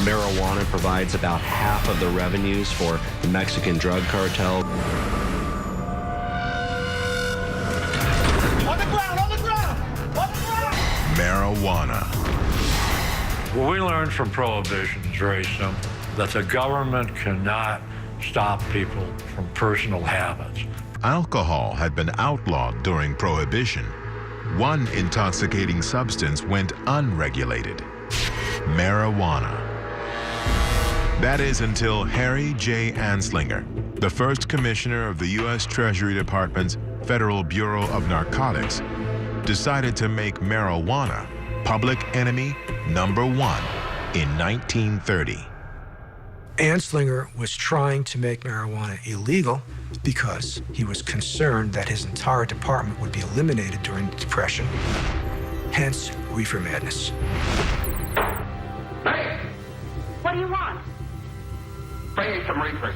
Marijuana provides about half of the revenues for the Mexican drug cartel. On the ground, on the ground, on the ground! Marijuana. What we learned from Prohibition is very simple, that the government cannot stop people from personal habits. Alcohol had been outlawed during Prohibition. One intoxicating substance went unregulated: marijuana. That is until Harry J. Anslinger, the first commissioner of the U.S. Treasury Department's Federal Bureau of Narcotics, decided to make marijuana public enemy number one in 1930. Anslinger was trying to make marijuana illegal because he was concerned that his entire department would be eliminated during the Depression, hence reefer madness. Hey, what do you want? Bring me some reefers.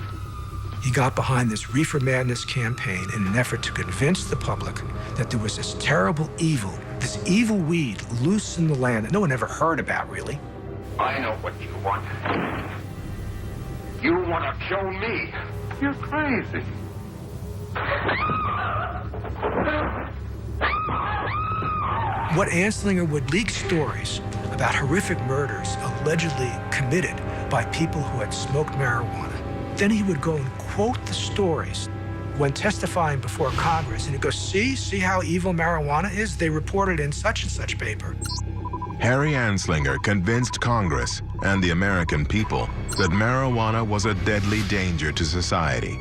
He got behind this reefer madness campaign in an effort to convince the public that there was this terrible evil, this evil weed loose in the land that no one ever heard about, really. I know what you want. You want to kill me. You're crazy. What Anslinger would leak stories about horrific murders allegedly committed by people who had smoked marijuana. Then he would go and quote the stories when testifying before Congress, and he'd go, see how evil marijuana is? They reported in such and such paper. Harry Anslinger convinced Congress and the American people that marijuana was a deadly danger to society.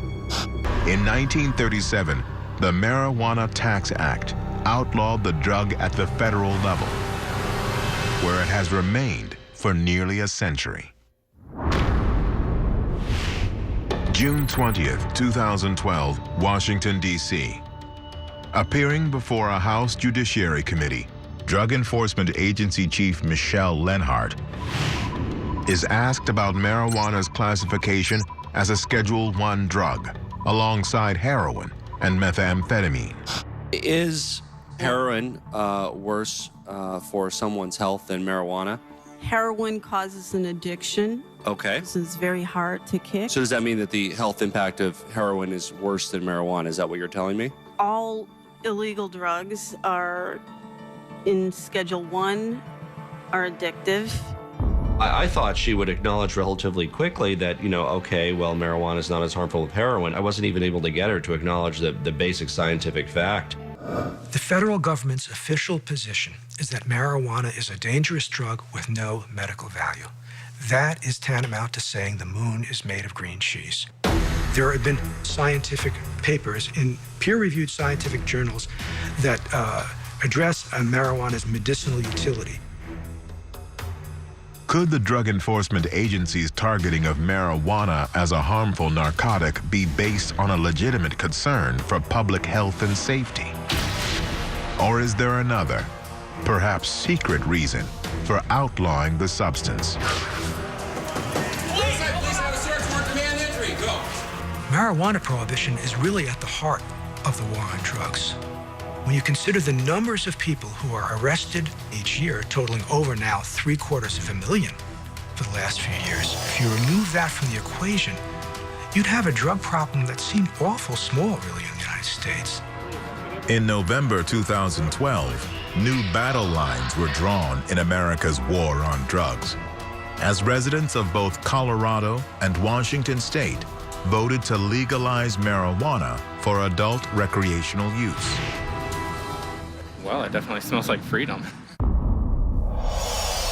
In 1937, the Marijuana Tax Act outlawed the drug at the federal level, where it has remained for nearly a century. June 20th, 2012, Washington, D.C. Appearing before a House Judiciary Committee, Drug Enforcement Agency Chief Michelle Lenhart is asked about marijuana's classification as a Schedule I drug, alongside heroin and methamphetamine. Is heroin worse for someone's health than marijuana? Heroin causes an addiction. Okay. So it's very hard to kick. So does that mean that the health impact of heroin is worse than marijuana? Is that what you're telling me? All illegal drugs are in Schedule I, are addictive. I thought she would acknowledge relatively quickly that, okay, well, marijuana is not as harmful as heroin. I wasn't even able to get her to acknowledge the basic scientific fact. The federal government's official position is that marijuana is a dangerous drug with no medical value. That is tantamount to saying the moon is made of green cheese. There have been scientific papers in peer-reviewed scientific journals that address marijuana's medicinal utility. Could the Drug Enforcement Agency's targeting of marijuana as a harmful narcotic be based on a legitimate concern for public health and safety? Or is there another, perhaps secret reason for outlawing the substance? Please have a search warrant, demand entry. Go. Marijuana prohibition is really at the heart of the war on drugs. When you consider the numbers of people who are arrested each year, totaling over now 750,000 for the last few years, if you remove that from the equation, you'd have a drug problem that seemed awful small, really, in the United States. In November 2012, new battle lines were drawn in America's war on drugs, as residents of both Colorado and Washington state voted to legalize marijuana for adult recreational use. Well, it definitely smells like freedom.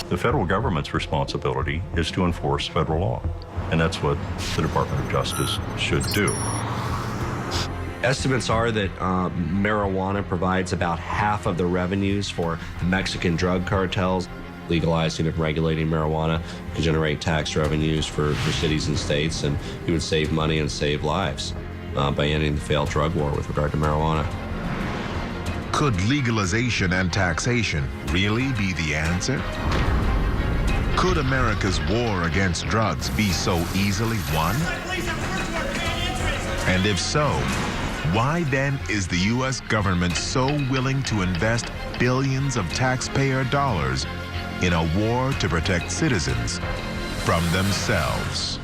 The federal government's responsibility is to enforce federal law, and that's what the Department of Justice should do. Estimates are that marijuana provides about half of the revenues for Mexican drug cartels. Legalizing and regulating marijuana could generate tax revenues for cities and states, and you would save money and save lives by ending the failed drug war with regard to marijuana. Could legalization and taxation really be the answer? Could America's war against drugs be so easily won? And if so, why then is the U.S. government so willing to invest billions of taxpayer dollars in a war to protect citizens from themselves.